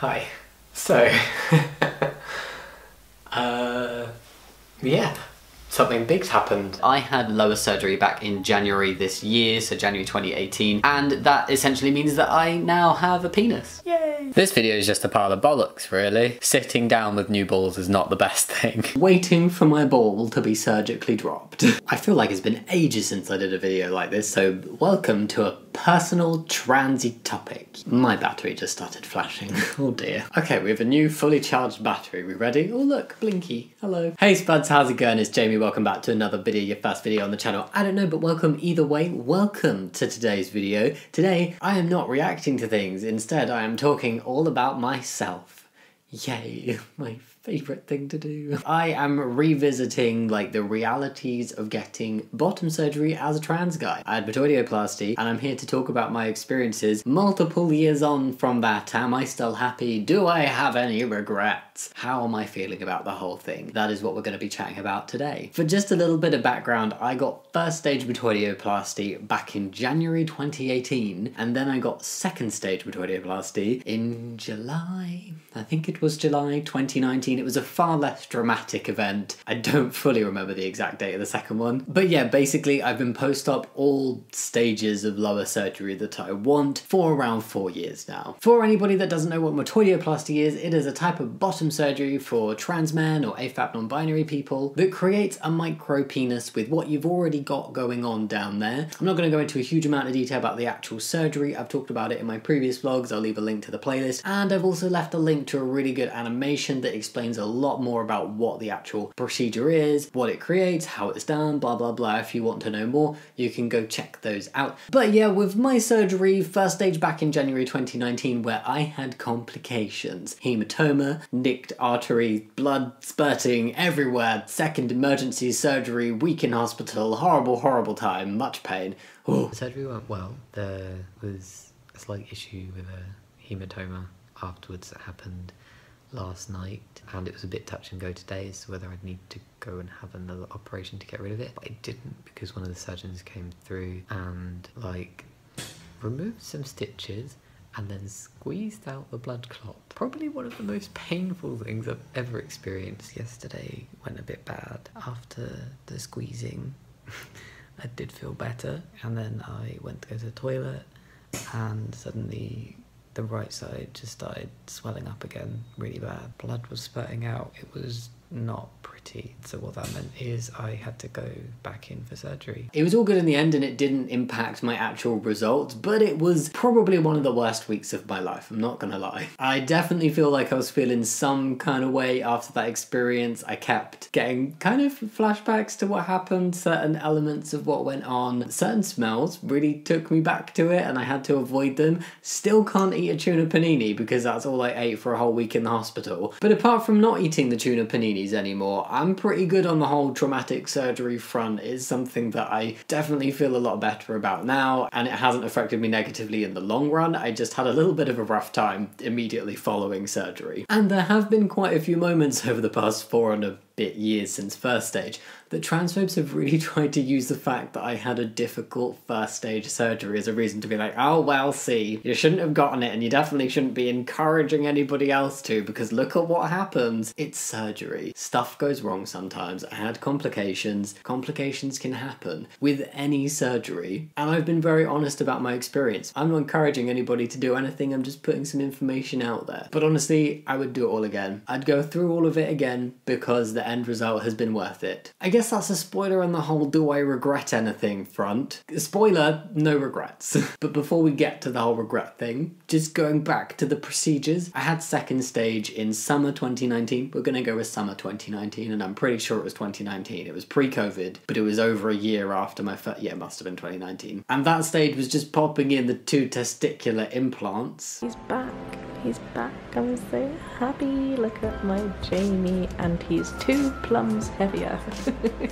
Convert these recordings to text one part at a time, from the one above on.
Hi. So, yeah, something big's happened. I had lower surgery back in January this year, so January 2018, and that essentially means that I now have a penis. Yay! This video is just a pile of bollocks, really. Sitting down with new balls is not the best thing. Waiting for my ball to be surgically dropped. I feel like it's been ages since I did a video like this, so welcome to a personal transy topic. My battery just started flashing. Oh dear. Okay, we have a new fully charged battery. We ready? Oh look, Blinky. Hello. Hey Spuds, how's it going? It's Jamie. Welcome back to another video, your first video on the channel. I don't know, but welcome either way. Welcome to today's video. Today, I am not reacting to things. Instead, I am talking all about myself. Yay, my favourite thing to do. I am revisiting like the realities of getting bottom surgery as a trans guy. I had batoidioplasty and I'm here to talk about my experiences multiple years on from that. Am I still happy? Do I have any regrets? How am I feeling about the whole thing? That is what we're going to be chatting about today. For just a little bit of background, I got first stage batoidioplasty back in January 2018 and then I got second stage batoidioplasty in July. I think it was July 2019. It was a far less dramatic event. I don't fully remember the exact date of the second one. But yeah, basically I've been post-op all stages of lower surgery that I want for around 4 years now. For anybody that doesn't know what matoidioplasty is, it is a type of bottom surgery for trans men or AFAB non-binary people that creates a micro penis with what you've already got going on down there. I'm not going to go into a huge amount of detail about the actual surgery. I've talked about it in my previous vlogs. I'll leave a link to the playlist. And I've also left a link to a really good animation that explains a lot more about what the actual procedure is, what it creates, how it's done, blah blah blah. If you want to know more, you can go check those out. But yeah, with my surgery, first stage back in January 2019, where I had complications. Hematoma, nicked artery, blood spurting everywhere, second emergency surgery, week in hospital, horrible time, much pain. Ooh. The surgery went well. There was a slight issue with a hematoma afterwards that happened last night, and it was a bit touch and go today as to whether I'd need to go and have another operation to get rid of it, but I didn't because one of the surgeons came through and like removed some stitches and then squeezed out the blood clot. Probably one of the most painful things I've ever experienced. Yesterday went a bit bad. After the squeezing I did feel better, and then I went to go to the toilet and suddenly the right side just started swelling up again really bad. Blood was spurting out. It was not pretty. So what that meant is I had to go back in for surgery. It was all good in the end and it didn't impact my actual results, but it was probably one of the worst weeks of my life, I'm not gonna lie. I definitely feel like I was feeling some kind of way after that experience. I kept getting kind of flashbacks to what happened, certain elements of what went on. Certain smells really took me back to it and I had to avoid them. Still can't eat a tuna panini because that's all I ate for a whole week in the hospital. But apart from not eating the tuna paninis anymore, I'm pretty good on the whole traumatic surgery front. It's something that I definitely feel a lot better about now, and it hasn't affected me negatively in the long run. I just had a little bit of a rough time immediately following surgery. And there have been quite a few moments over the past 4 and a bit years since first stage that transphobes have really tried to use the fact that I had a difficult first stage surgery as a reason to be like, oh well, see, you shouldn't have gotten it and you definitely shouldn't be encouraging anybody else to, because look at what happens. It's surgery. Stuff goes wrong sometimes. I had complications. Complications can happen with any surgery, and I've been very honest about my experience. I'm not encouraging anybody to do anything, I'm just putting some information out there. But honestly, I would do it all again. I'd go through all of it again because the end result has been worth it. I guess that's a spoiler on the whole do I regret anything front. Spoiler, no regrets. But before we get to the whole regret thing, just going back to the procedures, I had second stage in summer 2019. We're gonna go with summer 2019, and I'm pretty sure it was 2019. It was pre-COVID, but it was over a year after my first, yeah, it must have been 2019. And that stage was just popping in the 2 testicular implants. He's back. He's back. I'm so happy. Look at my Jamie, and he's 2 plums heavier.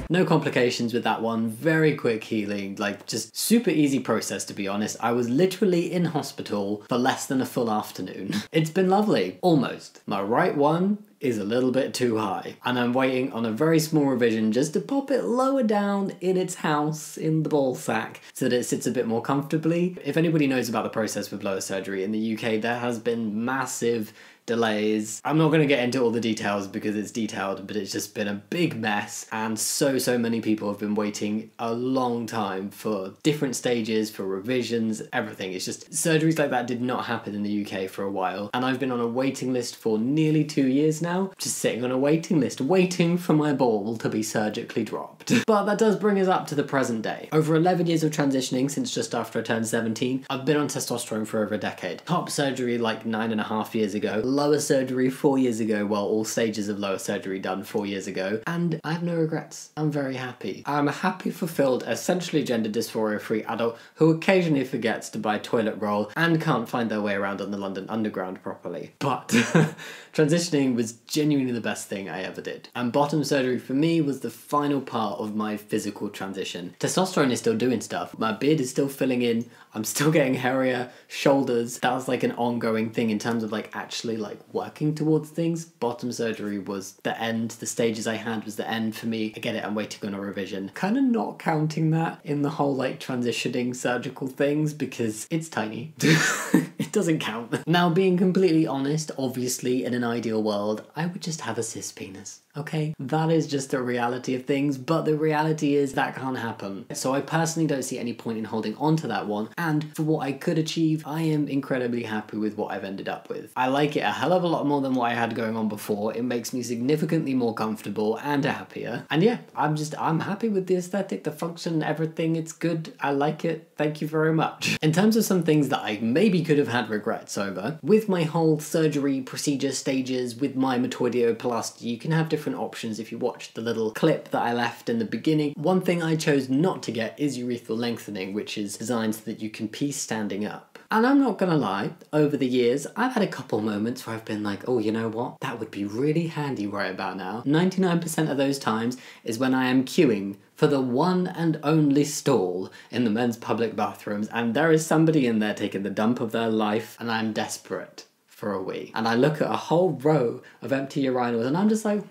No complications with that one. Very quick healing, like just super easy process to be honest. I was literally in hospital for less than a full afternoon. It's been lovely. Almost. My right one is a little bit too high, and I'm waiting on a very small revision just to pop it lower down in its house in the ball sack so that it sits a bit more comfortably. If anybody knows about the process with lower surgery in the UK, there has been massive delays. I'm not going to get into all the details because it's detailed, but it's just been a big mess, and so many people have been waiting a long time for different stages, for revisions, everything. It's just, surgeries like that did not happen in the UK for a while, and I've been on a waiting list for nearly 2 years now, just sitting on a waiting list, waiting for my ball to be surgically dropped. But that does bring us up to the present day. Over 11 years of transitioning since just after I turned 17, I've been on testosterone for over a decade. Top surgery like 9.5 years ago, lower surgery 4 years ago, well, all stages of lower surgery done 4 years ago, and I have no regrets. I'm very happy. I'm a happy, fulfilled, essentially gender dysphoria-free adult who occasionally forgets to buy toilet roll and can't find their way around on the London Underground properly. But transitioning was genuinely the best thing I ever did. And bottom surgery for me was the final part of my physical transition. Testosterone is still doing stuff. My beard is still filling in. I'm still getting hairier, shoulders. That was like an ongoing thing in terms of like actually like working towards things. Bottom surgery was the end. The stages I had was the end for me. I get it, I'm waiting on a revision. Kind of not counting that in the whole like transitioning surgical things because it's tiny. It doesn't count. Now, being completely honest, obviously in an ideal world, I would just have a cis penis. Okay, that is just the reality of things, but the reality is that can't happen. So I personally don't see any point in holding on to that one, and for what I could achieve, I am incredibly happy with what I've ended up with. I like it a hell of a lot more than what I had going on before. It makes me significantly more comfortable and happier. And yeah, I'm happy with the aesthetic, the function, everything. It's good. I like it. Thank you very much. In terms of some things that I maybe could have had regrets over, with my whole surgery procedure stages, with my metoidioplasty, you can have different options if you watch the little clip that I left in the beginning. One thing I chose not to get is urethral lengthening, which is designed so that you can pee standing up. And I'm not gonna lie, over the years, I've had a couple moments where I've been like, oh, you know what? That would be really handy right about now. 99% of those times is when I am queuing for the one and only stall in the men's public bathrooms, and there is somebody in there taking the dump of their life, and I'm desperate for a wee. And I look at a whole row of empty urinals, and I'm just like,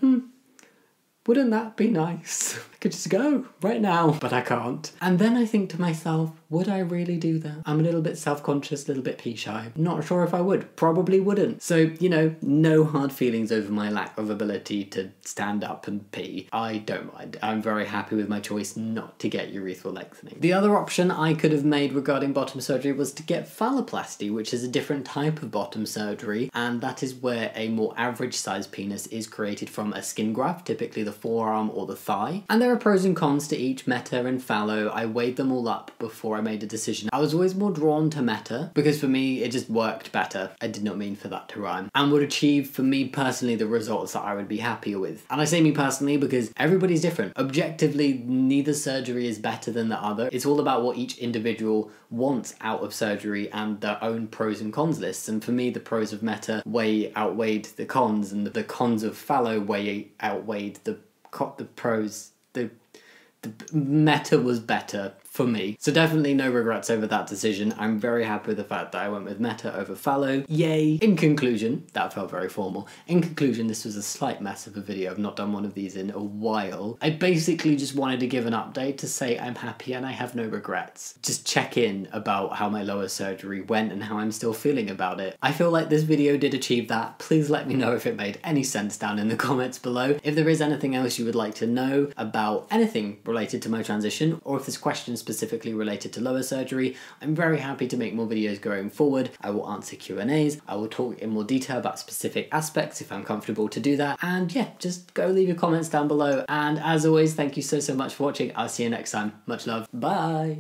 wouldn't that be nice? I could just go right now, but I can't. And then I think to myself, would I really do that? I'm a little bit self-conscious, a little bit pee-shy. Not sure if I would. Probably wouldn't. So, you know, no hard feelings over my lack of ability to stand up and pee. I don't mind. I'm very happy with my choice not to get urethral lengthening. The other option I could have made regarding bottom surgery was to get phalloplasty, which is a different type of bottom surgery, and that is where a more average sized penis is created from a skin graft, typically the forearm or the thigh. And there are pros and cons to each meta and fallow. I weighed them all up before I made a decision. I was always more drawn to meta because for me it just worked better. I did not mean for that to rhyme. And would achieve for me personally the results that I would be happier with. And I say me personally because everybody's different. Objectively, neither surgery is better than the other. It's all about what each individual wants out of surgery and their own pros and cons lists. And for me, the pros of meta way outweighed the cons, and the cons of fallow way outweighed the pros. The meta was better for me. So definitely no regrets over that decision. I'm very happy with the fact that I went with meta over fallow. Yay! In conclusion, that felt very formal. In conclusion, this was a slight mess of a video. I've not done one of these in a while. I basically just wanted to give an update to say I'm happy and I have no regrets. Just check in about how my lower surgery went and how I'm still feeling about it. I feel like this video did achieve that. Please let me know if it made any sense down in the comments below. If there is anything else you would like to know about anything related to my transition, or if there's questions specifically related to lower surgery, I'm very happy to make more videos going forward. I will answer Q&As, I will talk in more detail about specific aspects if I'm comfortable to do that, and yeah, just go leave your comments down below, and as always, thank you so much for watching. I'll see you next time. Much love. Bye!